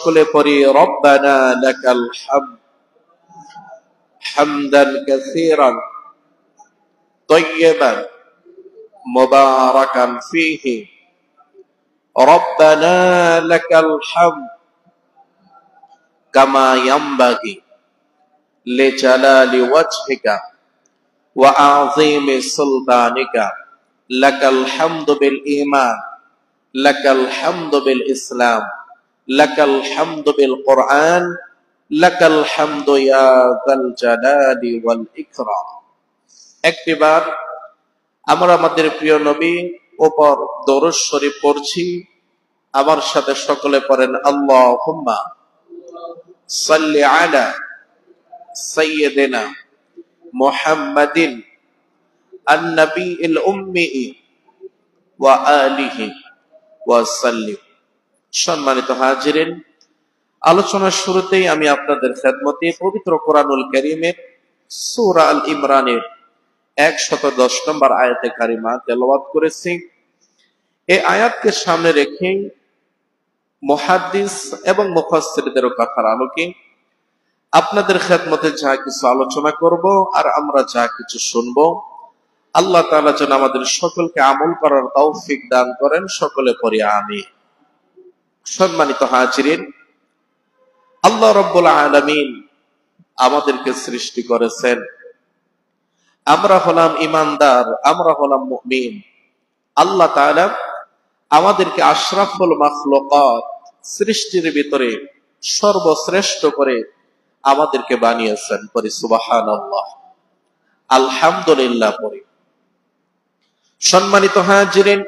সকলে পড়ি রব্বানা লাকাল হামদ হামদান কাসীরান তাইয়্যিবান মুবারাকান ফীহি রব্বানা লাকাল হামদ কামা ইয়ানবাগি লিজালালি ওয়াজহিকা ওয়া আযীমি সুলতানিকা লাকাল হামদু বিল ঈমান লাকাল হামদু বিল ইসলাম লাকাল হামদু বিল কুরআন লাকাল হামদু ইয়া যাল জালালি ওয়াল ইকরাম। একবার আমরা আমাদের প্রিয় নবী উপর দরুদ শরীফ পড়ছি, আমার সাথে সকলে পড়েন আল্লাহুম্মা সাল্লি আলা সাইয়্যিদিনা মুহাম্মাদিন আন-নাবিয়্যিল উম্মি ওয়া আলিহি ওয়া সাল্লিম। সম্মানিত হাজিরিন, আলোচনার শুরুতেই আমি আপনাদের খেদমতে পবিত্র কোরআনুল কারীমের সূরা আল ইমরানের 110 নম্বর আয়াতে কারিমা তেলাওয়াত করেছি। এই আয়াতকে সামনে রেখে মুহাদ্দিস এবং মুফাসসিরদের কথার আলোকে আপনাদের খেদমতে যা কিছু আলোচনা করব আর আমরা যা কিছু শুনব, আল্লাহ তাআলা যেন আমাদের সকলকে আমল করার তৌফিক দান করেন। সকলে পড়ি আমিন। সম্মানিত হাজিরিন, আল্লাহ রাব্বুল আলামিন আমাদেরকে সৃষ্টি করেছেন, আমরা হলাম ঈমানদার, আমরা হলাম মুমিন। আল্লাহ তাআলা আমাদেরকে আশরাফুল মাখলুকাত সৃষ্টির ভিতরে সর্বশ্রেষ্ঠ করে আমাদেরকে বানিয়েছেন। পড়ি সুবহানাল্লাহ, আলহামদুলিল্লাহ পড়ি। সম্মানিত হাজিরিন,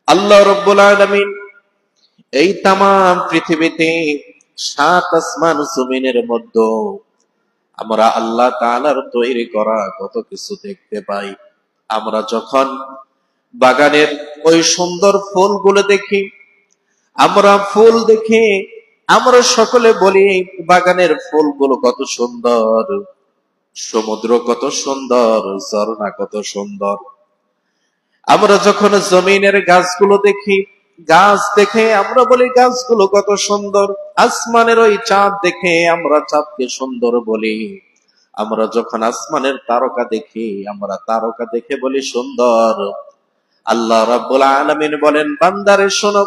আল্লাহ রাব্বুল আলামিন এই তামাম পৃথিবীতে 7 আসমান জমিনের মধ্যে আমরা আল্লাহ তাআলার তৈরি করা কত কিছু দেখতে পাই। আমরা যখন বাগানের ওই সুন্দর ফুলগুলো দেখি, আমরা ফুল দেখে আমরা সকলে বলি বাগানের ফুলগুলো কত সুন্দর, সমুদ্র কত সুন্দর, ঝর্ণা কত সুন্দর। আমরা যখন জমিনের গাছগুলো দেখি, গাছ দেখে আমরা বলি গাছগুলো কত সুন্দর। আসমানের ওই চাঁদ দেখে আমরা চাঁদকে সুন্দর বলি। আমরা যখন আসমানের তারকা দেখি, আমরা তারকা দেখে বলি সুন্দর। আল্লাহ রাব্বুল আলামিন বলেন, বান্দারে শোনো,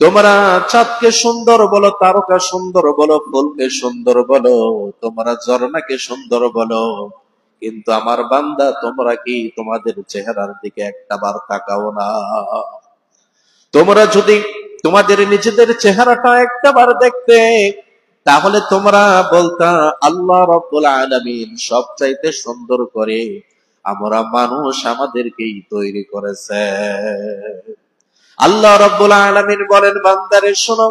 তোমরা চাঁদকে সুন্দর বলো, তারকা সুন্দর বলো, ফুলকে সুন্দর বলো, তোমরা ঝর্ণাকে সুন্দর বলো, কিন্তু আমার বান্দা তোমরা কি তোমাদের চেহারার দিকে একটাবার তাকাও না? তোমরা যদি তোমাদের নিজেদের চেহারাটা একটাবার দেখতে, তাহলে তোমরা বলতা আল্লাহ রাব্বুল আলামিন সবচাইতে সুন্দর করে আমরা মানুষ আমাদেরকেই তৈরি করেছে। আল্লাহ রাব্বুল আলামিন বলেন, বান্দারে শোনো,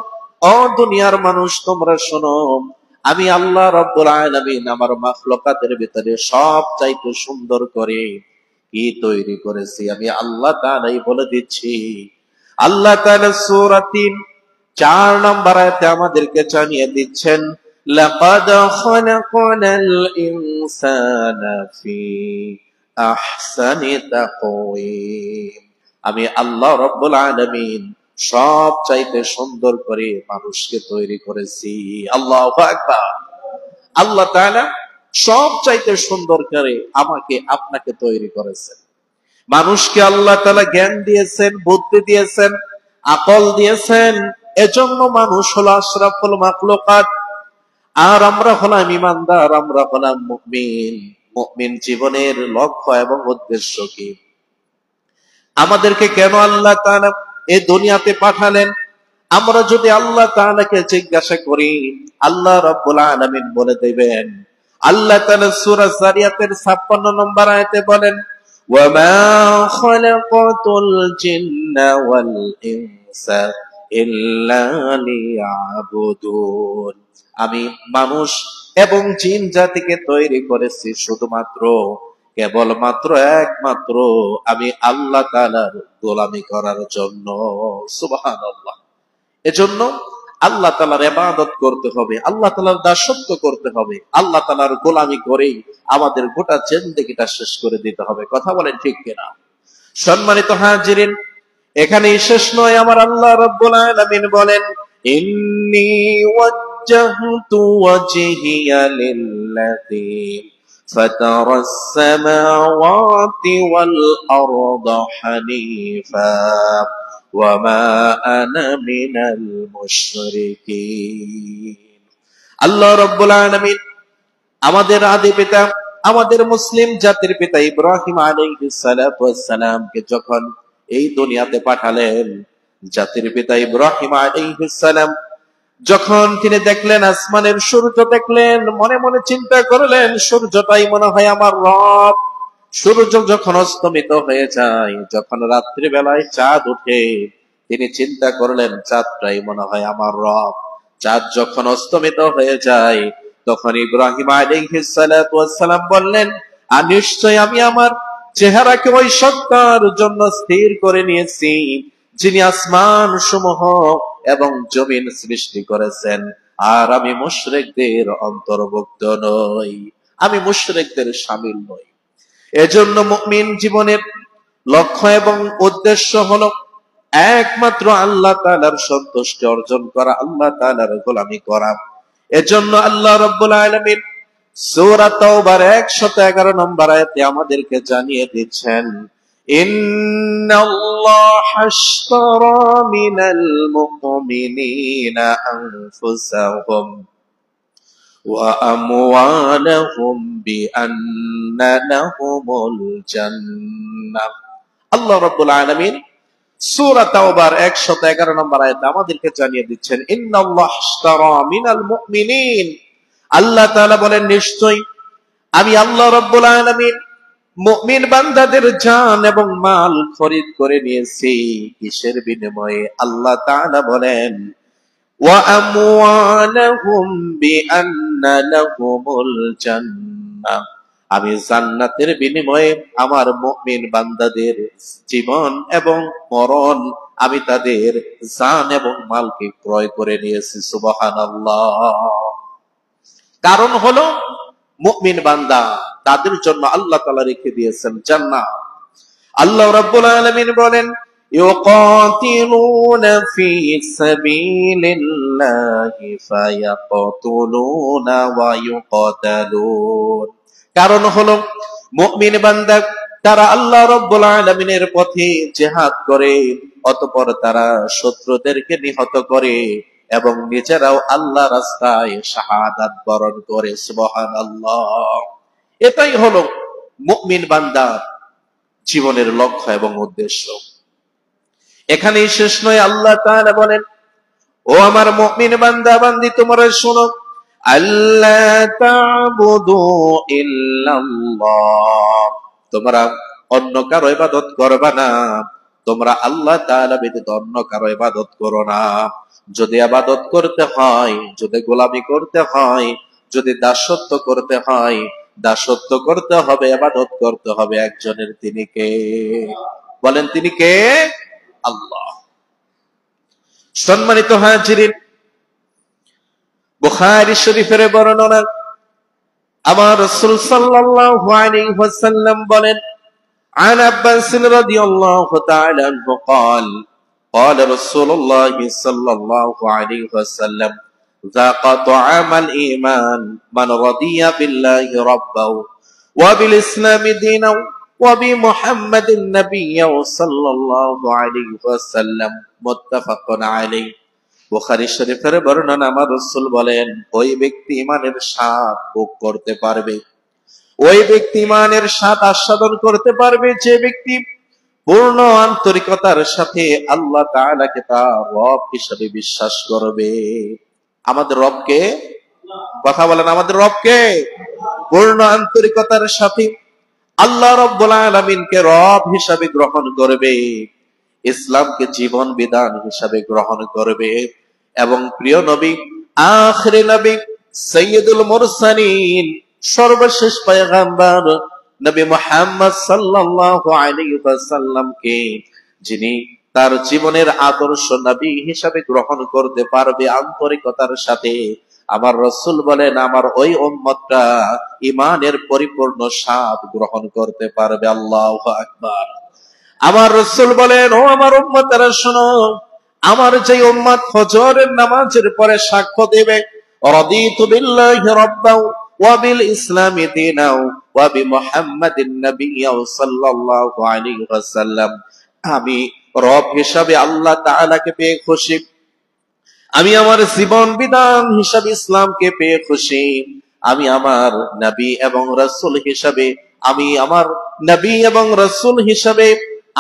ও দুনিয়ার মানুষ তোমরা শোনো, আমি আল্লাহ রাব্বুল আলামিন আমার মাখলুকাতের ভিতরে সবচাইতে সুন্দর করে কি তৈরি করেছি আমি আল্লাহ তাআলাই বলে দিচ্ছি। আল্লাহ তাআলা সূরা 3 4 নম্বর আয়াতে আমাদেরকে জানিয়ে দিচ্ছেন, লাকাদ খালাকনাল ইনসানা ফি আহসানি তাকওয়িম। আমি আল্লাহ রাব্বুল আলামিন সবচাইতে সুন্দর করে মানুষকে তৈরি করেছি। আল্লাহু আকবার। আল্লাহ তাআলা সবচাইতে সুন্দর করে আমাকে আপনাকে তৈরি করেছেন। মানুষকে আল্লাহ তাআলা জ্ঞান দিয়েছেন, বুদ্ধি দিয়েছেন, আকল দিয়েছেন, এজন্য মানুষ হলো আশরাফুল মাখলুকাত। আর আমরা হলাম ঈমানদার, আমরা হলাম মুমিন। মুমিন জীবনের লক্ষ্য এবং উদ্দেশ্য কি? আমাদেরকে কেন আল্লাহ তাআলা এই দুনিয়াতে পাঠালেন? আমরা যদি আল্লাহ তাআলাকে জিজ্ঞাসা করি, আল্লাহ রাব্বুল আলামিন বলে দিবেন। আল্লাহ তাআলা সূরা যারিয়াতের 56 নম্বর আয়াতে বলেন, ওয়ামা খালাকাতুল জিন্না ওয়াল ইনসা ইল্লা লিয়াবুদুন। আমি মানুষ এবং জিন জাতিকে তৈরি করেছি শুধুমাত্র কেবলমাত্র একমাত্র আমি আল্লাহ তাআলার গোলামি করার জন্য। সুবহানাল্লাহ। এজন্য আল্লাহ তাআলার ইবাদত করতে হবে, আল্লাহ তাআলার দাসত্ব করতে হবে, আল্লাহ তাআলার গোলামি করেই আমাদের গোটা জিন্দেগিটা শেষ করে দিতে হবে। কথা বলেন ঠিক কিনা? সম্মানিত হাজিরিন, এখানেই শেষ নয়, আমার আল্লাহ রাব্বুল আলামিন বলেন, ইন্নী ওয়াজ্জাহতু ওয়াজহিয়া লিল্লাযী ফাতারাস সামাওয়াতি ওয়াল আরদা হানিফা ওয়া মা আনা মিনাল মুশরিকিন। আল্লাহ রাব্বুল আলামিন আমাদের আদি পিতা, আমাদের মুসলিম জাতির পিতা ইব্রাহিম আলাইহিস সালাতু ওয়াস সালামকে যখন এই দুনিয়াতে পাঠালেন, জাতির পিতা ইব্রাহিম আলাইহিস সালাম যখন তিনি দেখলেন আসমানের সূর্য দেখলেন, মনে মনে চিন্তা করলেন সূর্যটাই মনে হয় আমার রব। সূর্য যখন অস্তমিত হয়ে যায়, যখন রাত্রি বেলায় চাঁদ ওঠে, তিনি চিন্তা করলেন চাঁদটাই মনে হয় আমার রব। চাঁদ যখন অস্তমিত হয়ে যায়, তখন ইব্রাহিম আলাইহিস সালাতু ওয়াস সালাম বললেন, নিশ্চয় আমি আমার চেহারাকে ওই সত্তার জন্য স্থির করে নিয়েছি যিনি আসমান সমূহ এবং জমিন সৃষ্টি করেছেন, আর আমি মুশরিকদের অন্তর্ভুক্ত নই, আমি মুশরিকদের শামিল নই। এজন্য মুমিন জীবনের লক্ষ্য এবং উদ্দেশ্য হলো একমাত্র আল্লাহ তাআলার সন্তুষ্টি অর্জন করা, আল্লাহ তাআলার গোলামি করা। এজন্য আল্লাহ রাব্বুল আলামিন সূরা তাওবার 111 নম্বর আয়াতে আমাদেরকে জানিয়ে দিচ্ছেন, ইন্নাল্লাহা আশতারা মিনাল মুমিনিনা আনফুসাহুম ওয়া আমওয়ালাহুম বিআন্না লাহুমুল জান্নাহ। আল্লাহ রাব্বুল আলামিন সূরা তাওবার 111 নম্বর আয়াতে আমাদেরকে জানিয়ে দিচ্ছেন, ইন্নাল্লাহা আশতারা মিনাল মুমিনিন, আল্লাহ তাআলা বলেন নিশ্চয়ই আমি আল্লাহ রাব্বুল আলামিন মুমিন বান্দাদের জান এবং মাল খরিদ করে নিয়েছি। কিসের বিনিময়ে? আল্লাহ তাআলা বলেন, ওয়া আমওয়ালাহুম বিআন্না লাহুমুল জান্নাহ, আমি জান্নাতের বিনিময়ে আমার মুমিন বান্দাদের জীবন এবং মরণ, আমি তাদের জান এবং মালকে ক্রয় করে নিয়েছি। সুবহানাল্লাহ। কারণ হলো মুমিন বান্দা, তাদের জন্য আল্লাহ তাআলা রেখে দিয়েছেন জান্নাত। আল্লাহ রাব্বুল আলামিন বলেন, ইউকাতিলুনা ফি সাবিলিল্লাহি ফায়াকতুলুনা ওয়া ইউকাতালুন। কারণ হলো মুমিন বান্দা তারা আল্লাহ রাব্বুল আলামিনের পথে জিহাদ করে, অতঃপর তারা শত্রুদেরকে নিহত করে এবং নিজেরাও আল্লাহ রাস্তায় শাহাদাত বরণ করে। সুবহানাল্লাহ। এটাই হলো মুমিন বান্দার জীবনের লক্ষ্য এবং উদ্দেশ্য। এখানেই শেষ নয়, আল্লাহ তাআলা বলেন, ও আমার মুমিন বান্দা বান্দি, তোমরা শোনো, আল্লাহ তা'বুদু ইল্লাল্লাহ, তোমরা অন্য কারো ইবাদত করবা না, তোমরা আল্লাহ তাআলা ব্যতীত অন্য কারো ইবাদত করো না। যদি ইবাদত করতে হয়, যদি গোলামি করতে হয়, যদি দাসত্ব করতে হয়, দাসত্ব করতে হবে, ইবাদত করতে হবে একজনের। তিনি কে? বলেন তিনি কে? আল্লাহ। সম্মানিত হাজিরিন, বুখারী শরীফের বর্ণনা, আমার রাসূল সাল্লাল্লাহু আলাইহি ওয়াসাল্লাম বলেন, عن عباس رضي الله تعالى عنه قال قال رسول الله صلى الله عليه وسلم ذاق طعام الإيمان من رضي بالله ربا وبالإسلام دينا وبمحمد النبي صلى الله عليه وسلم متفق عليه। বুখারী শরীফের বর্ণনা, আমার রাসূল বলেন, ওই ব্যক্তি ঈমানের স্বাদ ভোগ করতে পারবে, ওই ব্যক্তি ঈমানের স্বাদ আস্বাদন করতে পারবে যে ব্যক্তি পূর্ণ আন্তরিকতার সাথে আল্লাহ তাআলাকে তার রব হিসেবে বিশ্বাস করবে। আমাদের রবকে, কথা বলেন, আমাদের রবকে পূর্ণ আন্তরিকতার সাথে আল্লাহ রাব্বুল আলামিনকে রব হিসেবে গ্রহণ করবে, ইসলামকে জীবন বিধান হিসেবে গ্রহণ করবে, এবং প্রিয় নবী, আখিরি নবী, সাইয়্যিদুল মুরসালিন, সর্বশেষ পয়গম্বর নবী মুহাম্মদ সাল্লাল্লাহু আলাইহি ওয়াসাল্লামকে যিনি তার জীবনের আদর্শ নবী হিসেবে গ্রহণ করতে পারবে আন্তরিকতার সাথে, আমার রাসূল বলেন, আমার ওই উম্মতটা ঈমানের পরিপূর্ণ স্বাদ গ্রহণ করতে পারবে। আল্লাহু আকবার। আমার রাসূল বলেন, ও আমার উম্মতেরা শোনো, আমার যে উম্মত ফজরের নামাজের পরে সাক্ষ্য দেবে রাদিতু বিল্লাহি রাব্বাও ওয়া বিল ইসলামি দীনাও ওয়া বিমুহাম্মাদিন নাবিয়্যাও সাল্লাল্লাহু আলাইহি ওয়াসাল্লাম, আমি রব হিসাবে আল্লাহ তাআলাকে পেয়ে খুশি, আমি আমার জীবন বিধান হিসাবে ইসলামকে পেয়ে খুশি, আমি আমার নবী এবং রাসূল হিসাবে, আমি আমার নবী এবং রাসূল হিসাবে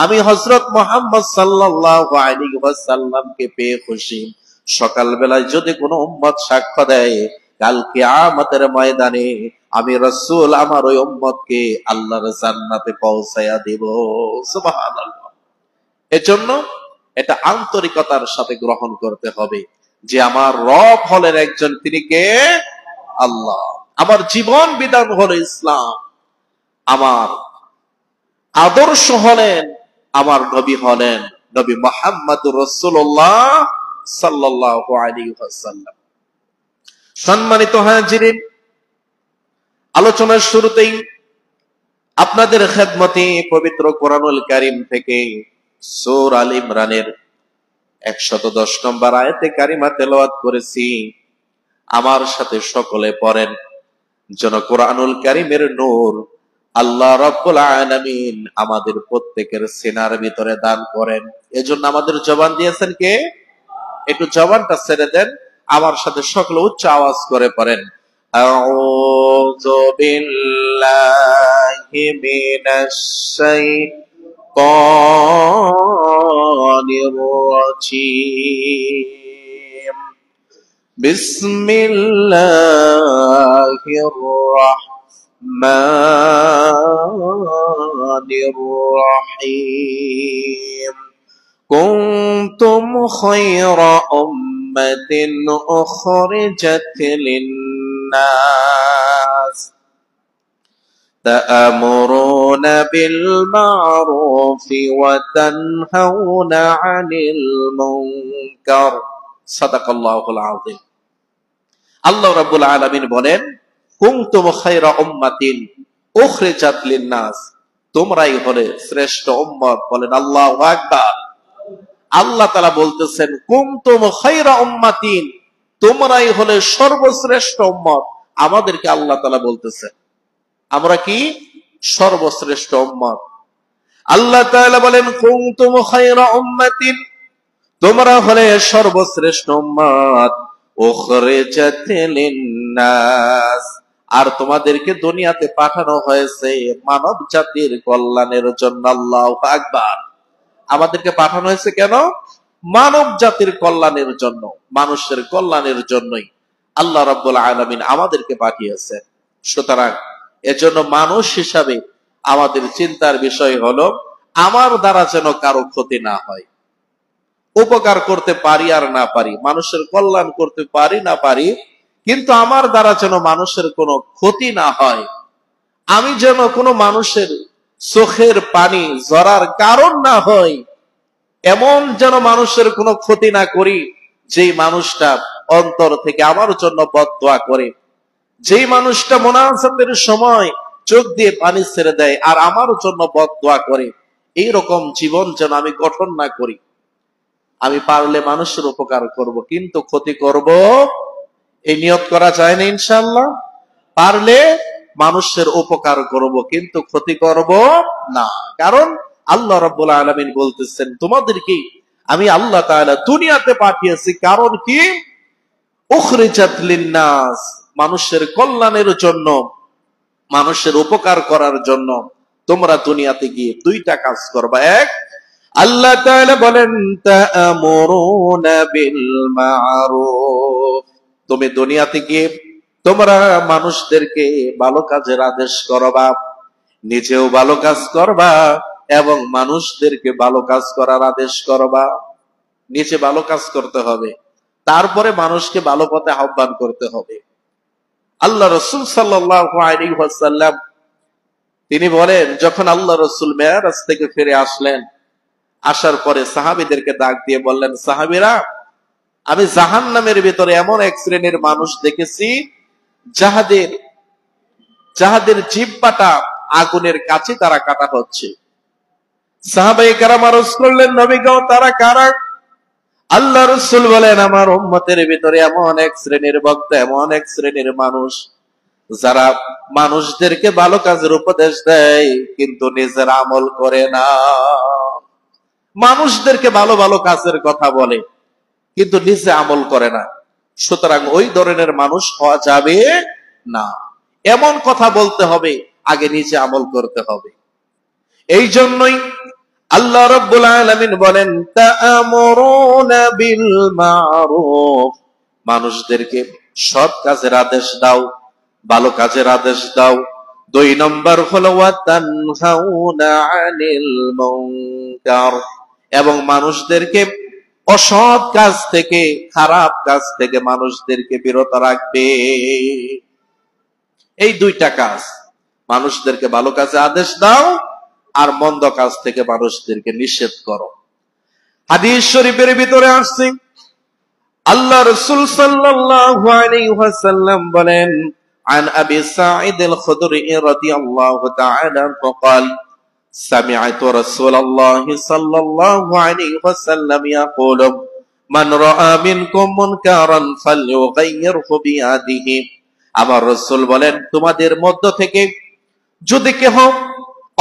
আমি হযরত মুহাম্মদ সাল্লাল্লাহু আলাইহি ওয়াসাল্লামকে পেয়ে খুশি। সকাল বেলায় যদি কোনো উম্মত সাক্ষ্য দেয়, কাল কিয়ামতের ময়দানে আমি রাসূল আমার ওই উম্মতকে আল্লাহর জান্নাতে পৌঁছায়া দেব। সুবহানাল্লাহ। এজন্য এটা আন্তরিকতার সাথে গ্রহণ করতে হবে যে আমার রব হলেন একজন, তিনি কে? আল্লাহ। আমার জীবন বিধান হলো ইসলাম, আমার আদর্শ হলেন, আমার নবী হলেন নবী মুহাম্মদুর রাসূলুল্লাহ সাল্লাল্লাহু আলাইহি ওয়াসাল্লাম। সম্মানিত হাজিরিন, আলোচনার শুরুতেই আপনাদের খেদমতে পবিত্র কোরআনুল কারীম থেকে সূরা আল ইমরানের 110 নম্বর আয়াতে কারিমা তেলাওয়াত করেছি। আমার সাথে সকলে পড়েন, যেন কোরআনুল কারীমের নূর আল্লাহ রাব্বুল আলামিন আমাদের প্রত্যেকের সিনার ভিতরে দান করেন। এজন্য আমাদের জবান দিয়েছেন কে? একটু জবানটা ছেড়ে দেন, আমার সাথে সকলে উচ্চ আওয়াজ করে পড়েন, আউযু বিল্লাহি মিনাশ শাইতানির রাজীম, বিসমিল্লাহির রাহমানির রাহিম, কুনতুম খায়রা উম্মাতিন উখরিজাত লিন-নাস তা'মুরুনা বিল মা'রুফি ওয়া তানহাউনা 'আনিল মুনকার। সাদাকাল্লাহুল আযীম। আল্লাহ রাব্বুল আলামিন বলেন, কুনতুম খায়রা উম্মাতিন উখরিজাত লিন-নাস, তোমরাই হলে শ্রেষ্ঠ উম্মত। বলেন আল্লাহু আকবার। আল্লাহ তাআলা বলতেছেন কুনতুম খায়রা উম্মাতিন, তোমরাই হলে সর্বশ্রেষ্ঠ উম্মত। আমাদেরকে আল্লাহ তাআলা বলতেছেন আমরা কি? সর্বশ্রেষ্ঠ উম্মত। আল্লাহ তাআলা বলেন কুনতুম খায়রা উম্মাতিন, তোমরা হলে সর্বশ্রেষ্ঠ উম্মত, উখরিজাত লিন-নাস, আর তোমাদেরকে দুনিয়াতে পাঠানো হয়েছে মানব জাতির কল্যাণের জন্য। আল্লাহু আকবার। আমাদেরকে পাঠানো হয়েছে কেন? মানব জাতির কল্যাণের জন্য, মানুষের কল্যাণের জন্যই আল্লাহ রাব্বুল আলামিন আমাদেরকে পাঠিয়েছেন। সুতরাং এজন্য মানুষ হিসাবে আমাদের চিন্তার বিষয় হলো আমার দ্বারা যেন কারো ক্ষতি না হয়। উপকার করতে পারি আর না পারি, মানুষের কল্যাণ করতে পারি না পারি, কিন্তু আমার দ্বারা যেন মানুষের কোনো ক্ষতি না হয়। আমি যেন কোনো মানুষের চোখের পানি ঝরার কারণ না হই, এমন যেন মানুষের কোনো ক্ষতি না করি যেই মানুষটা অন্তর থেকে আমার জন্য বদদোয়া করে, যেই মানুষটা মুনাজাতের সময় চোখ দিয়ে পানি ছেড়ে দেয় আর আমার জন্য বদদোয়া করে, এইরকম জীবন যেন আমি গঠন না করি। আমি পারলে মানুষের উপকার করব, কিন্তু ক্ষতি করব এই নিয়ত করা যায় না ইনশাআল্লাহ। পারলে মানুষের উপকার করব, কিন্তু ক্ষতি করব না। কারণ আল্লাহ রাব্বুল আলামিন বলতেছেন তোমাদেরকে আমি আল্লাহ তাআলা দুনিয়াতে পাঠিয়েছি, কারণ কি? উখরিজাত লিন-নাস, মানুষের কল্যাণের জন্য, মানুষের উপকার করার জন্য তোমরা দুনিয়াতে গিয়ে দুইটা কাজ করবা। এক, আল্লাহ তাআলা বলেন তা'মুরুনা বিল মা'রুফ, তুমি দুনিয়াতে গিয়ে তোমরা মানুষদেরকে ভালো কাজের আদেশ করবা, নিজেও ভালো কাজ করবা এবং মানুষদেরকে ভালো কাজ করার আদেশ করবা। নিজে ভালো কাজ করতে হবে, তারপরে মানুষকে ভালো পথে আহ্বান করতে হবে। আল্লাহ রাসূল সাল্লাল্লাহু আলাইহি ওয়াসাল্লাম তিনি বলেন, যখন আল্লাহ রাসূল মেরাজ থেকে ফিরে আসলেন, আসার পরে সাহাবীদেরকে ডাক দিয়ে বললেন, সাহাবীরা, আমি জাহান্নামের ভিতরে এমন এক শ্রেণীর মানুষ দেখেছি যাহাদের জিহ্বাটা আগুনের কাছে তারা কাটা হচ্ছে। সাহাবায়ে কেরাম আরজ করলেন, নবী গো, তারা কারা? আল্লাহ রাসূল বলেন, আমার উম্মতের ভিতরে এমন এক শ্রেণীর ভক্ত, এমন এক শ্রেণীর মানুষ যারা মানুষদেরকে ভালো কাজের উপদেশ দেয় কিন্তু নিজের আমল করে না। মানুষদেরকে ভালো ভালো কাজের কথা বলে কিন্তু নিজে আমল করে না। সুতরাং ওই ধরনের মানুষ হওয়া যাবে না। এমন কথা বলতে হবে, আগে নিজে আমল করতে হবে। এই জন্যই আল্লাহ রাব্বুল আলামিন বলেন, তা'আমুরুনা বিল মা'রুফ, মানুষদেরকে সৎ কাজের আদেশ দাও, ভালো কাজের আদেশ দাও। 2 নম্বর হলো ওয়া তানহাউনা আনিল মুনকার, এবং মানুষদেরকে অসৎ কাজ থেকে, খারাপ কাজ থেকে মানুষদেরকে বিরত রাখবে। এই 2টা কাজ, মানুষদেরকে ভালো কাজে আদেশ দাও আর মন্দ কাজ থেকে মানুষদেরকে নিষেধ করো। হাদিস শরীফের ভিতরে আসছে, আল্লাহ রাসূল সাল্লাল্লাহু আলাইহি ওয়াসাল্লাম বলেন, আন আবি সাঈদ আল-খুদরি রাদিয়াল্লাহু তাআলা আনহু قال سمعت رسول الله صلى الله عليه وسلم يقول من رأى منكم منكرا فليغيره بيده। আমার রাসূল বলেন, তোমাদের মধ্য থেকে যদি কেহ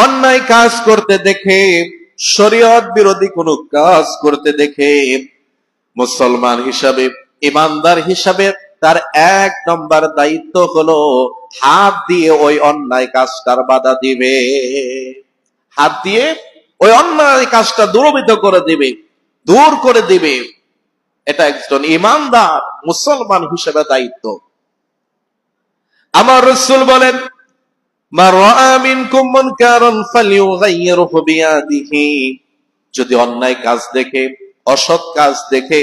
অন্যায় কাজ করতে দেখে, শরীয়ত বিরোধী কোন কাজ করতে দেখে, মুসলমান হিসাবে, ইমানদার হিসাবে তার 1 নম্বর দায়িত্ব হলো হাত দিয়ে ওই অন্যায় কাজটার বাধা দিবে। হাত দিয়ে ওই অন্যায় কাজটা দূরীভূত করে দিবে, দূর করে দিবে। এটা একজন ইমানদার মুসলমান হিসেবে দায়িত্ব। আমার রাসূল বলেন, মা রাআ মিনকুম মুনকারান ফালিয়ুগাইয়িরহু বিয়াদিহি, যদি অন্যায় কাজ দেখে, অসৎ কাজ দেখে,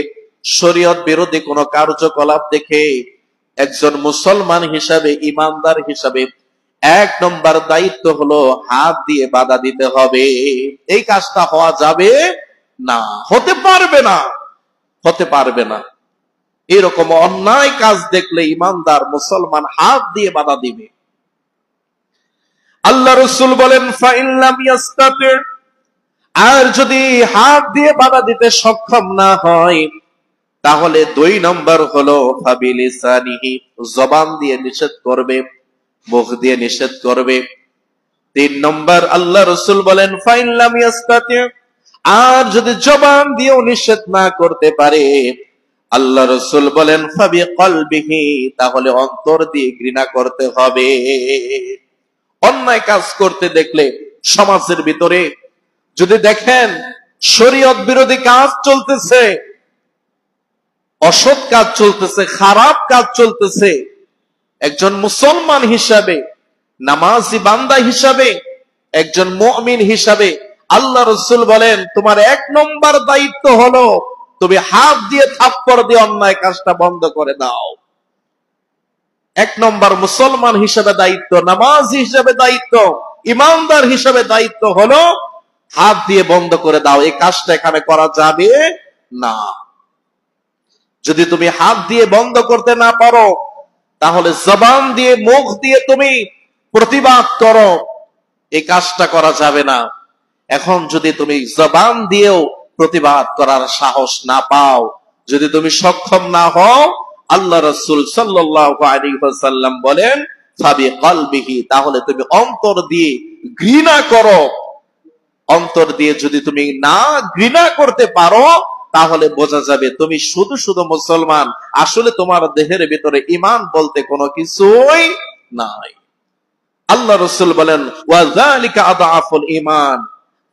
শরীয়ত বিরোধী কোন কার্যকলাপ দেখে, একজন মুসলমান হিসাবে, ইমানদার হিসাবে 1 নম্বর দায়িত্ব হলো হাত দিয়ে বাধা দিতে হবে। এই কাজটা হওয়া যাবে না, হতে পারবে না, হতে পারবে না। এরকম অন্যায় কাজ দেখলে ইমানদার মুসলমান হাত দিয়ে বাধা দিবে। আল্লাহ রাসূল বলেন, ফাইন লাম ইয়াস্তাতি, আর যদি হাত দিয়ে বাধা দিতে সক্ষম না হয়, তাহলে 2 নম্বর হলো ফাবিলিসানিহি, জবান দিয়ে নিষেধ করবে, মুখ দিয়ে নিষেধ করবে। 3 নম্বর আল্লাহ রাসূল বলেন, ফাইন লাম ইয়াস্তাতি, আর যদি জবান দিয়েও নিষেধ না করতে পারে, আল্লাহ রাসূল বলেন ফাবিকলবিহি, তাহলে অন্তর দিয়ে ঘৃণা করতে হবে। অন্যায় কাজ করতে দেখলে সমাজের ভিতরে যদি দেখেন শরীয়ত বিরোধী কাজ চলতেছে, অসৎ কাজ চলতেছে, খারাপ কাজ চলতেছে, একজন মুসলমান হিসাবে, নামাজি বান্দা হিসাবে, একজন মুমিন হিসাবে আল্লাহ রাসূল বলেন, তোমার 1 নম্বর দায়িত্ব হলো তুমি হাত দিয়ে থাপ্পড় দিয়ে অন্যায় কাজটা বন্ধ করে দাও। 1 নম্বর মুসলমান হিসেবে দায়িত্ব, নামাজি হিসেবে দায়িত্ব, ইমানদার হিসেবে দায়িত্ব হলো হাত দিয়ে বন্ধ করে দাও। এই কাজটা এখানে করা যাবে না। যদি তুমি হাত দিয়ে বন্ধ করতে না পারো, তাহলে জবান দিয়ে, মুখ দিয়ে তুমি প্রতিবাদ করো, এই কাজটা করা যাবে না। এখন যদি তুমি জবান দিয়েও প্রতিবাদ করার সাহস না পাও, যদি তুমি সক্ষম না হও, আল্লাহ রাসূল সাল্লাল্লাহু আলাইহি ওয়াসাল্লাম বলেন ফাবিকলবিহি, তাহলে তুমি অন্তর দিয়ে ঘৃণা করো। অন্তর দিয়ে যদি তুমি না ঘৃণা করতে পারো, তাহলে বোঝা যাবে তুমি শুধু শুধু মুসলমান, আসলে তোমার দেহের ভিতরে ঈমান বলতে কোনো কিছুই নাই। আল্লাহ রাসূল বলেন ওয়া যালিকা আদআফুল ঈমান,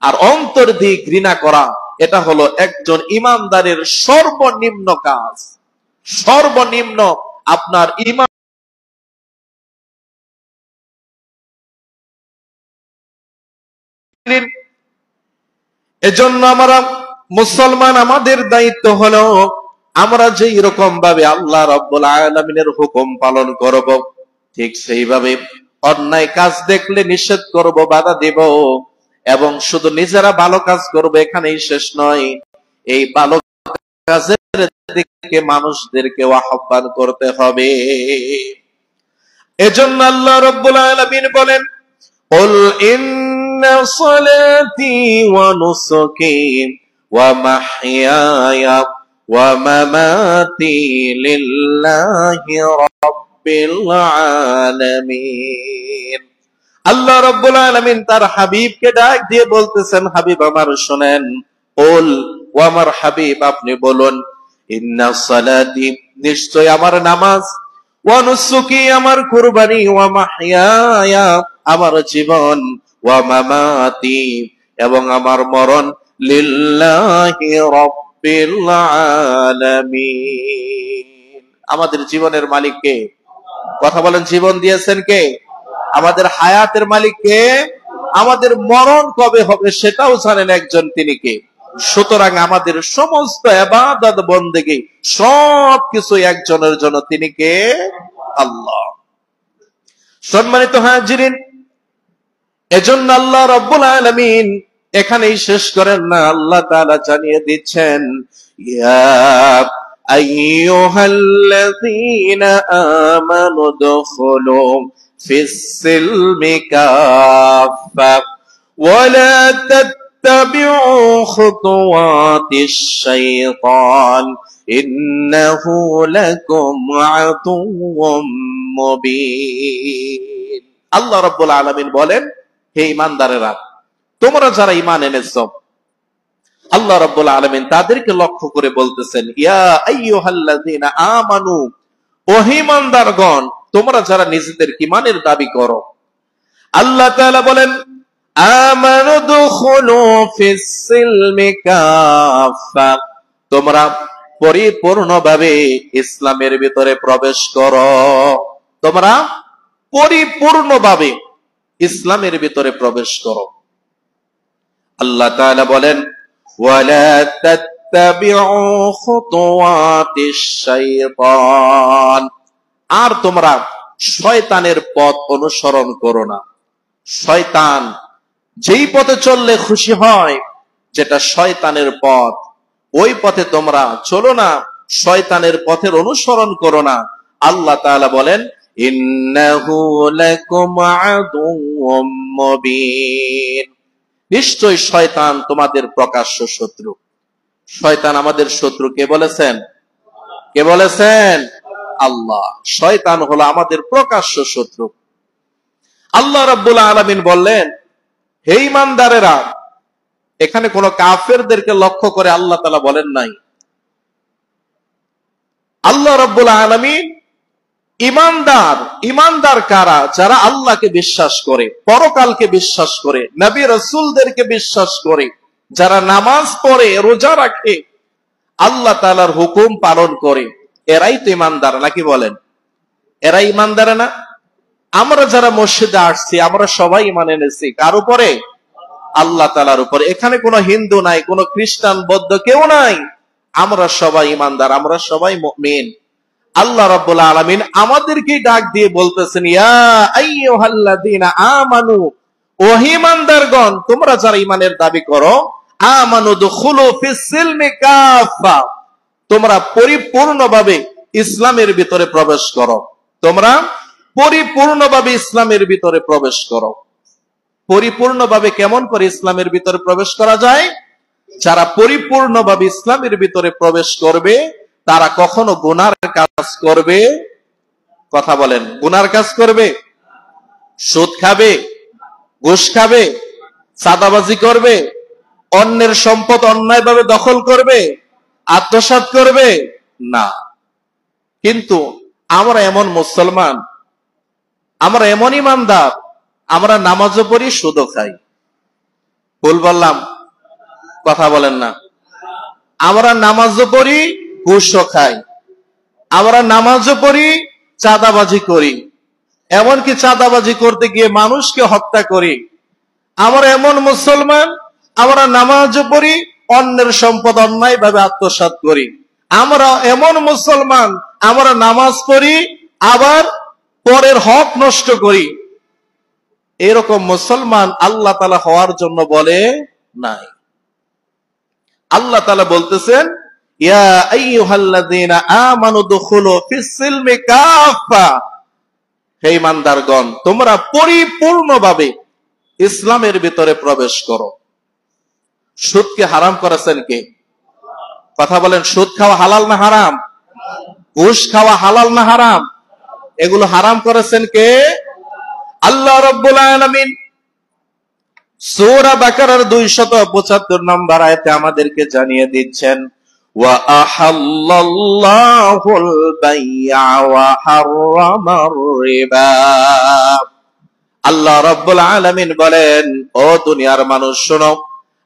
আর অন্তর দিয়ে ঘৃণা করা এটা হলো একজন ঈমানদারের সর্বনিম্ন কাজ। সর্বনিম্ন আপনার ঈমান। এজন্য আমরা মুসলমান, আমাদের দায়িত্ব হলো আমরা যে এরকম ভাবে আল্লাহ রাব্বুল আলামিনের হুকুম পালন করব, ঠিক সেইভাবে অন্যায় কাজ দেখলে নিষেধ করব, বাধা দেব, এবং শুধু নিজেরা ভালো কাজ করব এখানেই শেষ নয়, এই ভালো কাজের দিকে মানুষদেরকে আহ্বান করতে হবে। এজন্য আল্লাহ রাব্বুল আলামিন বলেন, কুল ইন্না সালাতি ওয়া নুসুকি ওয়া মাহইয়ায়া ওয়া মামাতি লিল্লাহি রাব্বিল আলামিন। আল্লাহ রাব্বুল আলামিন তার হাবিবকে ডাক দিয়ে বলতেছেন, হাবিব আমার শোনেন, কুল, ও আমার হাবিব আপনি বলুন, ইন্না সালাতি, নিশ্চয় আমার নামাজ, ওয়া নুসুকি, আমার কুরবানি, ওয়া মাহইয়ায়া, আমার জীবন, ওয়া মামাতি, এবং আমার মরণ, লিল্লাহি রাব্বিল আলামিন। আমাদের জীবনের মালিক কে? কথা বলেন, জীবন দিয়েছেন কে? আমাদের হায়াতের মালিক কে? আমাদের মরণ কবে হবে সেটাও জানেন একজন, তিনি কে? সুতরাং আমাদের সমস্ত ইবাদত বন্দেগী সবকিছু একজনের জন্য, তিনি কে? আল্লাহ। সম্মানিত হাজিরিন, এজন্য আল্লাহ রাব্বুল আলামিন এখানেই শেষ করেন না, আল্লাহ তাআলা জানিয়ে দিচ্ছেন, ইয়া আইয়ুহাল্লাযীনা আমানু দুখুলু ফিস সিলমি কাফা ওয়া লা তাত্তাবিউ খুতুওয়াতিশ শাইতান ইন্নাহু লাকুম আদুউম মুবিন। আল্লাহ রাব্বুল আলামিন বলেন, হে ঈমানদারেরা, তোমরা যারা ঈমান এনেছো, আল্লাহ রাব্বুল আলামিন তাদেরকে লক্ষ্য করে বলতেছেন, ইয়া আইয়ুহাল্লাযীনা আমানু, ও ঈমানদারগণ, তোমরা যারা নিজেদের ঈমানের দাবি করো। আল্লাহ তাআলা বলেন, আমানু দুখুলু ফিস সিলমি কাফা, তোমরা পরিপূর্ণভাবে ইসলামের ভিতরে প্রবেশ করো। তোমরা পরিপূর্ণভাবে ইসলামের ভিতরে প্রবেশ করো। আল্লাহ তাআলা বলেন, ওয়ালা তাত্তাবিউ খুতুওয়াতিশ শাইতান, আর তোমরা শয়তানের পথ অনুসরণ করো না। শয়তান যেই পথে চললে খুশি হয়, যেটা শয়তানের পথ, ওই পথে তোমরা চলো না, শয়তানের পথের অনুসরণ করো না। আল্লাহ তাআলা বলেন, ইন্নাহু লাকুম আদুউম মুবিন, নিশ্চয় শয়তান তোমাদের প্রকাশ্য শত্রু। শয়তান আমাদের শত্রু কে বলেছেন? কে বলেছেন? আল্লাহ। শয়তান হলো আমাদের প্রকাশ্য শত্রু। আল্লাহ রাব্বুল আলামিন বললেন, হে ঈমানদারেরা, এখানে কোন কাফেরদেরকে লক্ষ্য করে আল্লাহ তাআলা বলেন নাই। আল্লাহ রাব্বুল আলামিন ঈমানদার কারা? যারা আল্লাহকে বিশ্বাস করে, পরকালকে বিশ্বাস করে, নবী রাসূলদেরকে বিশ্বাস করে, যারা নামাজ পড়ে, রোজা রাখে, আল্লাহ তাআলার হুকুম পালন করে, এরাই তো ঈমানদার, নাকি বলেন? এরাই ঈমানদার না? আমরা যারা মসজিদে আসছি, আমরা সবাই ঈমান এনেছি কার উপরে? আল্লাহ তাআলার উপরে। এখানে কোনো হিন্দু নাই, কোনো খ্রিস্টান, বৌদ্ধ কেউ নাই। আমরা সবাই ঈমানদার, আমরা সবাই মুমিন। আল্লাহ রাব্বুল আলামিন আমাদেরকে ডাক দিয়ে বলতেছেন, ইয়া আইয়ুহাল্লাযীনা আমানু, ও ঈমানদারগণ, তোমরা যারা ঈমানের দাবি করো, আমানু দুখুলু ফিস সিলমি কাফা, তোমরা পরিপূর্ণভাবে ইসলামের ভিতরে প্রবেশ করো। তোমরা পরিপূর্ণভাবে ইসলামের ভিতরে প্রবেশ করো। পরিপূর্ণভাবে কেমন করে ইসলামের ভিতরে প্রবেশ করা যায়? যারা পরিপূর্ণভাবে ইসলামের ভিতরে প্রবেশ করবে, তারা কখনো গুনার কাজ করবে? কথা বলেন, গুনার কাজ করবে? সুদ খাবে, ঘুষ খাবে, চাঁদাবাজি করবে, অন্যের সম্পদ অন্যায়ভাবে দখল করবে, আত্মসাৎ করবে না। কিন্তু আমরা এমন মুসলমান, আমরা এমন ঈমানদার, আমরা নামাজও পড়ি, সুদও খাই। ভুল বললাম? কথা বলেন না। আমরা নামাজও পড়ি, ঘুষও খাই, আমরা নামাজও পড়ি, চাঁদাবাজি করি, এমনকি চাঁদাবাজি করতে গিয়ে মানুষকে হত্যা করি। আমরা এমন মুসলমান, আমরা নামাজও পড়ি, অন্যের সম্পদ অন্যায়ভাবে আত্মসাৎ করি। আমরা এমন মুসলমান, আমরা নামাজ পড়ি, আবার পরের হক নষ্ট করি। এরকম মুসলমান আল্লাহ তাআলা হওয়ার জন্য বলে নাই। আল্লাহ তাআলা বলতেছেন, ইয়া আইয়ুহাল্লাযীনা আমানু দুখুলু ফিস সিলমি কাফা, হে ঈমানদারগণ, তোমরা পরিপূর্ণভাবে ইসলামের ভিতরে প্রবেশ করো। সুদকে হারাম করেছেন কে? কথা বলেন, সুদ খাওয়া হালাল না হারাম? ঘুষ খাওয়া হালাল না হারাম? এগুলো হারাম করেছেন কে? আল্লাহ রাব্বুল আলামিন সূরা বাকারার 275 নম্বর আয়াতে আমাদেরকে জানিয়ে দিচ্ছেন, ওয়া আহাল্লাল্লাহুল বাই'a ওয়া হাররামার রিবা। আল্লাহ রাব্বুল আলামিন বলেন, ও দুনিয়ার মানুষ শোনো,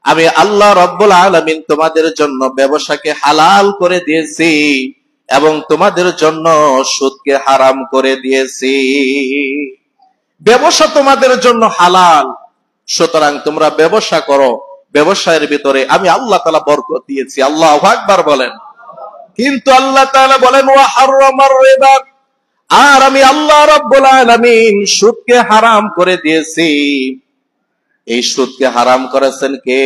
আমি আল্লাহ রাব্বুল আলামিন তোমাদের জন্য ব্যবসাকে হালাল করে দিয়েছি এবং তোমাদের জন্য সুদকে হারাম করে দিয়েছি। ব্যবসা তোমাদের জন্য হালাল, সুতরাং তোমরা ব্যবসা করো, ব্যবসায়ের ভিতরে আমি আল্লাহ তাআলা বরকত দিয়েছি। আল্লাহু আকবার বলেন। কিন্তু আল্লাহ তাআলা বলেন, ওয়া হাররামার রিবা, আর আমি আল্লাহ রাব্বুল আলামিন সুদকে হারাম করে দিয়েছি। এই সুদকে হারাম করেছেন কে?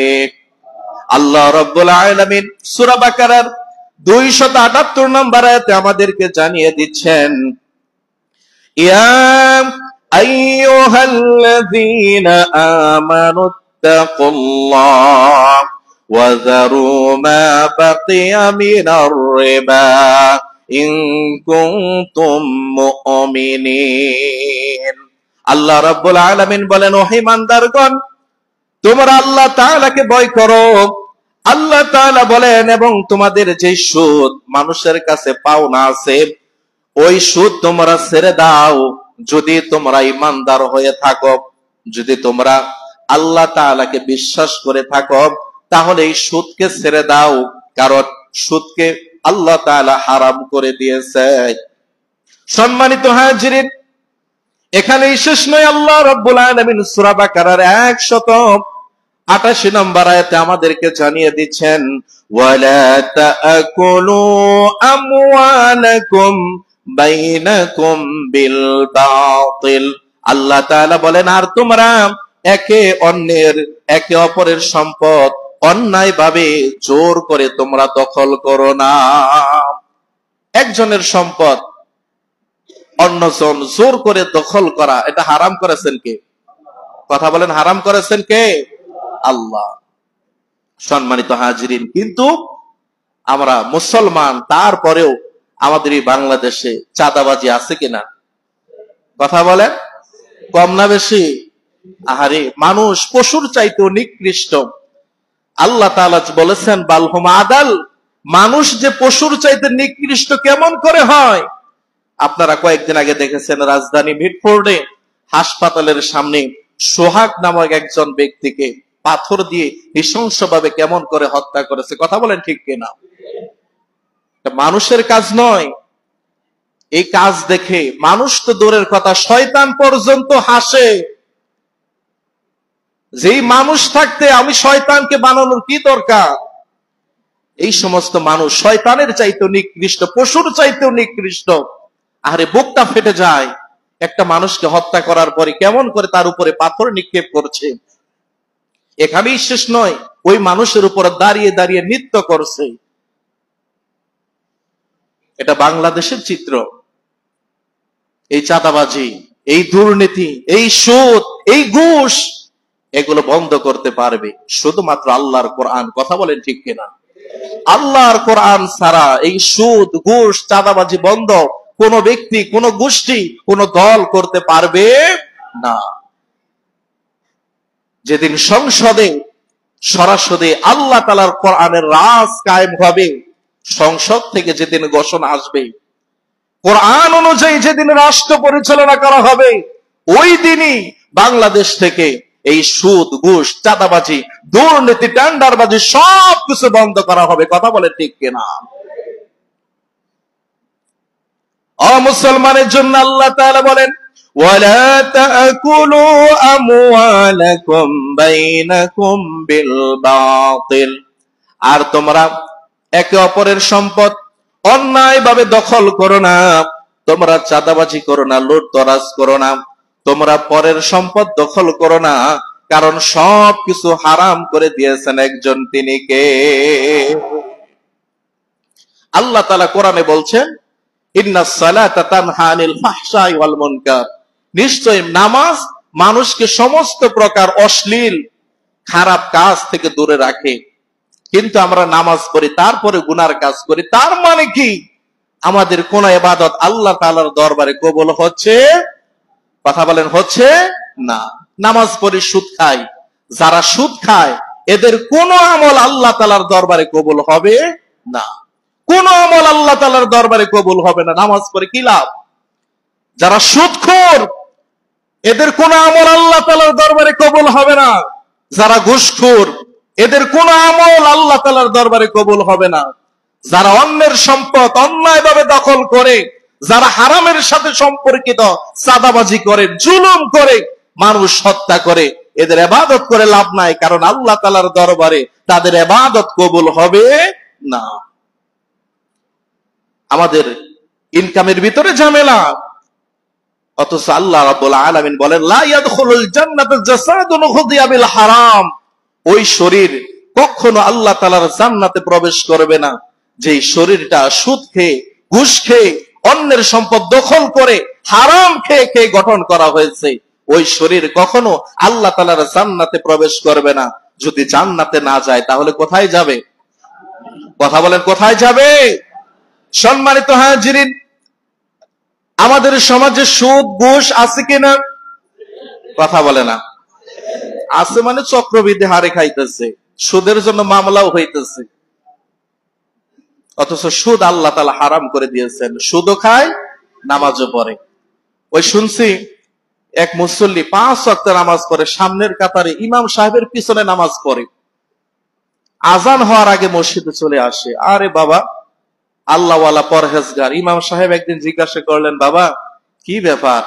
আল্লাহ রাব্বুল আলামিন সূরা বাকারার 278 নম্বর আয়াতে আমাদেরকে জানিয়ে দিচ্ছেন, ইয়া আইয়ুহাল্লাযীনা আমানুত্তাকুল্লাহ ওয়া যারু মা বাকিয়া মিনার রিবা ইন কুনতুম মুমিনিন। আল্লাহ রাব্বুল আলামিন বলেন, ও ঈমানদারগণ, তোমরা আল্লাহ তাআলাকে ভয় করো। আল্লাহ তাআলা বলেন, এবং তোমাদের যে সুদ মানুষের কাছে পাওনা আছে, ওই সুদ তোমরা ছেড়ে দাও যদি তোমরা ঈমানদার হয়ে থাকো। যদি তোমরা আল্লাহ তাআলাকে বিশ্বাস করে থাকো, তাহলে এই সুদকে ছেড়ে দাও, কারণ সুদকে আল্লাহ তাআলা হারাম করে দিয়েছে। সম্মানিত হাজিরিন, এখানেই শেষ নয়। আল্লাহ রাব্বুল আলামিন সূরা বাকারার 188 নম্বর আয়াতে আমাদেরকে জানিয়ে দিচ্ছেন, ওয়ালা তাআকুলু আমওয়ালাকুম বাইনাকুম বিল বাতিল। আল্লাহ তাআলা বলেন, আর তোমরা একে অপরের সম্পদ অন্যায়ভাবে জোর করে তোমরা দখল করো না। একজনের সম্পদ অন্যজন জোর করে দখল করা, এটা হারাম করেছেন কে? কথা বলেন, হারাম করেছেন কে? আল্লাহ। সম্মানিত হাজিরিন, কিন্তু আমরা মুসলমান, তারপরেও আমাদের এই বাংলাদেশে চাঁদাবাজি আছে কিনা? কথা বলেন, কম না বেশি? আহারে, মানুষ পশুর চাইতেও নিকৃষ্ট। আল্লাহ তাআলা বলেছেন, বালহুম আদাল, মানুষ যে পশুর চাইতে নিকৃষ্ট কেমন করে হয়? আপনারা কয়েকদিন আগে দেখেছেন রাজধানী মিটফোর্ডে হাসপাতালের সামনে সোহাগ নামক একজন ব্যক্তিকে পাথর দিয়ে নৃশংসভাবে কেমন করে হত্যা করেছে। কথা বলেন ঠিক কিনা? মানুষের কাজ নয়। এই কাজ দেখে মানুষ তো দূরের কথা, শয়তান পর্যন্ত হাসে। যেই মানুষ থাকতে আমি শয়তানকে বানানোর কি দরকার? এই সমস্ত মানুষ শয়তানের চাইতেও নিকৃষ্ট, পশুর চাইতেও নিকৃষ্ট। আরে বুকটা ফেটে যায় একটা মানুষকে হত্যা করার পরে কেমন করে তার উপরে পাথর নিক্ষেপ করছে। এখানেই শেষ নয়, ওই মানুষের উপরে দাঁড়িয়ে দাঁড়িয়ে নৃত্য করছে। এটা বাংলাদেশের চিত্র। এই চাঁদাবাজি, এই দুর্নীতি, এই সুদ, এই ঘুষ, এগুলো বন্ধ করতে পারবে শুধুমাত্র আল্লাহর কোরআন। কথা বলেন ঠিক কিনা? আল্লাহর কোরআন ছাড়া এই সুদ, ঘুষ, চাঁদাবাজি বন্ধ কোন ব্যক্তি, কোন গোষ্ঠী, কোন দল করতে পারবে না। যেদিন সংসদে সরাসরি আল্লাহ তাআলার কোরআনের রাজ কায়েম হবে, সংসদ থেকে যেদিন ঘোষণা আসবে, কোরআন অনুযায়ী যেদিন রাষ্ট্র পরিচালনা করা হবে, ওই দিনই বাংলাদেশ থেকে এই সুদ, ঘুষ, চাঁদাবাজি, দুর্নীতি, টেন্ডারবাজি সবকিছু বন্ধ করা হবে। কথা বলে ঠিক কিনা? মুসলমানের জন্য আল্লাহ তাআলা বলেন, ওয়ালা তাআকুলু আমওয়ালাকুম বাইনাকুম বিল বাতিল, আর তোমরা একে অপরের সম্পদ অন্যায়ভাবে দখল করো না। তোমরা চাঁদাবাজি করো না, লুটতরাজ করো না, তোমরা পরের সম্পদ দখল করো না, কারণ সবকিছু হারাম করে দিয়েছেন একজন, তিনি কে? আল্লাহ তাআলা কোরআনে বলছেন, ইন্নাস সালাতা তানহা আনিল ফাহশাই ওয়াল মুনকার, নিশ্চয় নামাজ মানুষকে সমস্ত প্রকার অশ্লীল খারাপ কাজ থেকে দূরে রাখে। কিন্তু আমরা নামাজ পড়ি, তারপরে গুনার কাজ করি। তার মানে কি আমাদের কোন ইবাদত আল্লাহ তাআলার দরবারে কবুল হচ্ছে? কথা বলেন, হচ্ছে না। নামাজ পড়ি, সুদ খাই, যারা সুদ খায় এদের কোন আমল আল্লাহ তাআলার দরবারে কবুল হবে না। কোন আমল আল্লাহ তাআলার দরবারে কবুল হবে না। নামাজ পড়ে কি লাভ? যারা সুদখোর এদের কোন আমল আল্লাহ তাআলার দরবারে কবুল হবে না। যারা ঘুষখোর এদের কোন আমল আল্লাহ তাআলার দরবারে কবুল হবে না। যারা অন্যের সম্পদ অন্যায়ভাবে দখল করে, যারা হারামের সাথে সম্পর্কিত, চাঁদাবাজি করে, জুলুম করে, মানুষ হত্যা করে, এদের ইবাদত করে লাভ নাই, কারণ আল্লাহ তাআলার দরবারে তাদের ইবাদত কবুল হবে না। আমাদের ইনকামের ভিতরে ঝামেলা, অথচ আল্লাহ রাব্বুল আলামিন বলেন লা ইয়াদখুলুল জান্নাতা জাসাদুন খুদিয়া বিল হারাম। ওই শরীর কখনো আল্লাহ তাআলার জান্নাতে প্রবেশ করবে না যেই শরীরটা সুদ খেয়ে, ঘুষ খেয়ে, অন্যের সম্পদ দখল করে, হারাম খেয়ে খেয়ে গঠন করা হয়েছে। ওই শরীর কখনো আল্লাহ তাআলার জান্নাতে প্রবেশ করবে না। যদি জান্নাতে না যায় তাহলে কোথায় যাবে? কথা বলেন, কোথায় যাবে? সম্মানিত হাজিরিন, আমাদের সমাজে সুদ ঘুষ আছে কিনা? কথা বলে না। আছে মানে চক্রবৃদ্ধি হারে খাইতেছে, সুদের জন্য মামলাও হইতেছে। অথচ সুদ আল্লাহ তাআলা হারাম করে দিয়েছেন। সুদও খায়, নামাজও পড়ে। ওই শুনছি এক মুসল্লি 5 ওয়াক্ত নামাজ পড়ে, সামনের কাতারে ইমাম সাহেবের পিছনে নামাজ পড়ে, আজান হওয়ার আগে মসজিদে চলে আসে। আরে বাবা, আল্লাহওয়ালা পরহেজগার। ইমাম সাহেব একদিন জিজ্ঞাসা করলেন, বাবা কি ব্যাপার?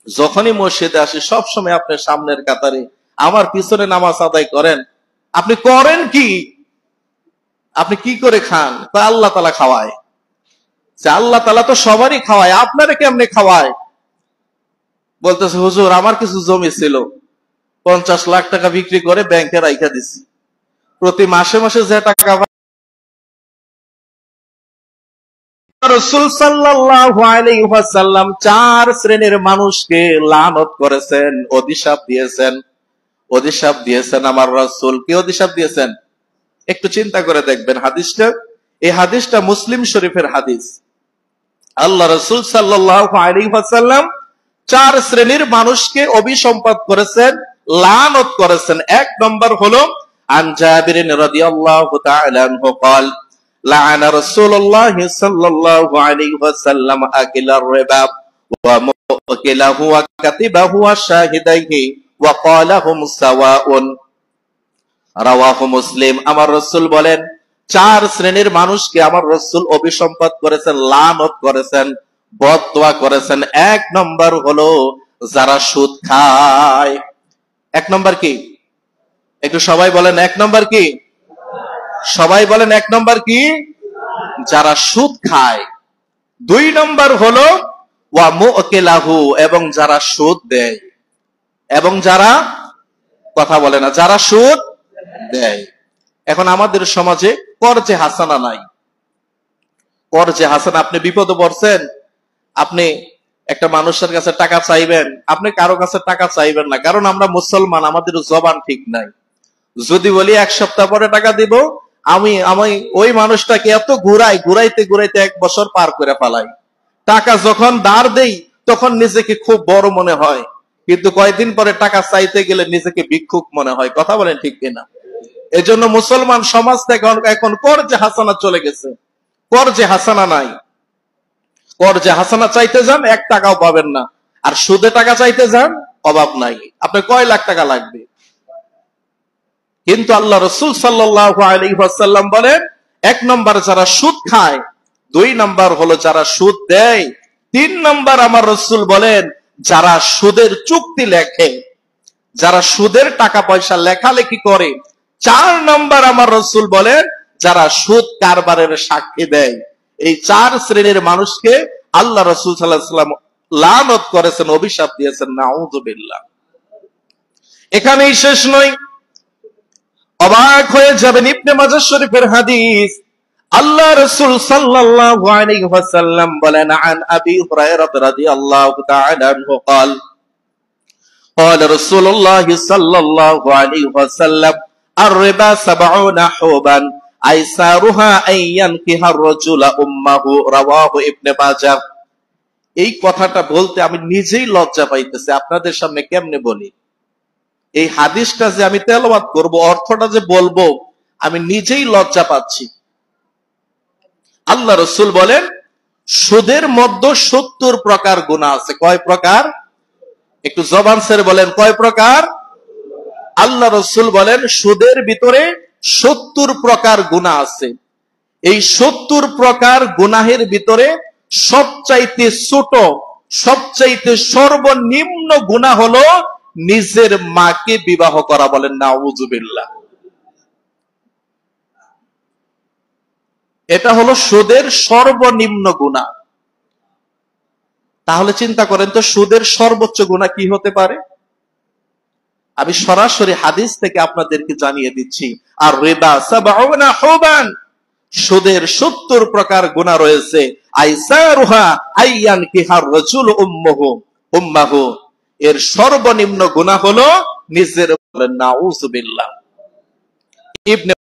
যখনই মসজিদে আসি সবসময় আপনি সামনের কাতারে, আমার পিছনে নামাজ আদায় করেন, আপনি করেন কি? আপনি কি করে খান? আল্লাহ তাআলা খাওয়ায়। আল্লাহ তাআলা তো সবারই খাওয়ায়, আপনারে কেমনে খাওয়ায়? বলতেছে, হুজুর আমার কিছু জমি ছিল, 50 লাখ টাকা বিক্রি করে ব্যাংকে রাইখা দিছি, প্রতি মাসে মাসে যে টাকা রাসূল সাল্লাল্লাহু আলাইহি ওয়াসাল্লাম 4 শ্রেণীর মানুষকে লানত করেছেন, অভিশাপ দিয়েছেন। অভিশাপ দিয়েছেন আমার রাসূল। কি অভিশাপ দিয়েছেন? একটু চিন্তা করে দেখবেন হাদিসটা। এই হাদিসটা মুসলিম শরীফের হাদিস। আল্লাহ রাসূল সাল্লাল্লাহু আলাইহি ওয়াসাল্লাম 4 শ্রেণীর মানুষকে অভিসম্পাদ করেছেন, লানত করেছেন। 1 নম্বর হলো আন জাবির রাদিয়াল্লাহু তাআলা আনহু قال لعن رسول الله صلى الله عليه وسلم أكل الربا ومؤكله وكتبه وشاهديه وقال هم سواء রাওয়াহু মুসলিম। আমার রাসূল বলেন 4 শ্রেণীর মানুষকে আমার রাসূল অভিসম্পাদ করেছেন, লানত করেছেন, বদদোয়া করেছেন। 1 নম্বর হলো যারা সুদ খায়। 1 নম্বর কি? একটু সবাই বলেন 1 নম্বর কি? সবাই বলেন 1 নম্বর কি? যারা সুদ খায়। 2 নম্বর হলো ওয়া মুকিলাহু, এবং যারা সুদ দেয়, এবং যারা, কথা বলে না, যারা সুদ দেয়। এখন আমাদের সমাজে কর্জে হাসানা নাই। কর্জে হাসানা, আপনি বিপদে পড়ছেন, আপনি একটা মানুষের কাছে টাকা চাইবেন, আপনি কারো কাছে টাকা চাইবেন না, কারণ আমরা মুসলমান, আমাদের জবান ঠিক নাই। যদি বলি 1 সপ্তাহ পরে টাকা দিব, আমি ওই মানুষটাকে এত ঘুরাইতে 1 বছর পার করে ফেলাই। টাকা যখন ধার দেই তখন নিজেকে খুব বড় মনে হয়, কিন্তু কয়েকদিন পরে টাকা চাইতে গেলে নিজেকে ভিক্ষুক মনে হয়। কথা বলেন ঠিক কিনা? এজন্য মুসলমান সমাজ থেকে এখন কর্জে হাসানা চলে গেছে। কর্জে হাসানা নাই। কর্জে হাসানা চাইতে যান 1 টাকাও পাবেন না, আর সুদে টাকা চাইতে যান অভাব নাই। আপনার কয় লাখ টাকা লাগবে? কিন্তু আল্লাহ রাসূল সাল্লাল্লাহু আলাইহি ওয়াসাল্লাম বলেন 1 নম্বর যারা সুদ খায়, 2 নম্বর হলো যারা সুদ দেয়, 3 নম্বর আমার রাসূল বলেন যারা সুদের চুক্তি লেখে, যারা সুদের টাকা পয়সা লেখালেখি করে, 4 নম্বর আমার রাসূল বলেন যারা সুদ কারবারের সাক্ষী দেয়। এই 4 শ্রেণীর মানুষকে আল্লাহ রাসূল সাল্লাল্লাহু আলাইহি ওয়াসাল্লাম লানত করেছেন, অভিশাপ দিয়েছেন। নাউযুবিল্লাহ। এখানেই শেষ নয়, অবাক হয়ে যাবেন। ইবনে মাজাহ শরীফের হাদিস, আল্লাহ রাসূল সাল্লাল্লাহু আলাইহি ওয়াসাল্লাম বলেন আন আবি হুরায়রা রাদিয়াল্লাহু তাআলা আনহু قال قال رسول الله صلى الله عليه وسلم আর রিবা সাবউনা হুবান আইসারুহা আইয়ান কিহার রাজুলা উম্মাহু রাওয়াহু ইবনে মাজাহ। এই কথাটা বলতে আমি নিজেই লজ্জা পাইতেছি, আপনাদের সামনে কেমনে বলি। এই হাদিসটা যে আমি তেলাওয়াত করব, অর্থটা যে বলবো, আমি নিজেই লজ্জা পাচ্ছি। আল্লাহ রাসূল বলেন সুদের মধ্যে 70 প্রকার গুনাহ আছে। কয় প্রকার? একটু জবান ছেড়ে বলেন, কয় প্রকার? আল্লাহ রাসূল বলেন সুদের ভিতরে 70 প্রকার গুনাহ আছে। এই 70 প্রকার গুনাহের ভিতরে সবচাইতে ছোট, সবচাইতে সর্বনিম্ন গুনাহ হলো নিজের মাকে বিবাহ করা। বলেন নাউযুবিল্লাহ। এটা হলো সুদের সর্বনিম্ন গুনাহ। তাহলে চিন্তা করেন তো সুদের সর্বোচ্চ গুনাহ কি হতে পারে? আমি সরাসরি হাদিস থেকে আপনাদেরকে জানিয়ে দিচ্ছি। আর রিবা সাবউনা হুবান, সুদের 70 প্রকার গুনাহ রয়েছে। আইসারুহা আইয়ান কিহার রাজুল উম্মাহু, এর সর্বনিম্ন গুনাহ হলো নিজের। বলেন নাউযুবিল্লাহ। ইবনে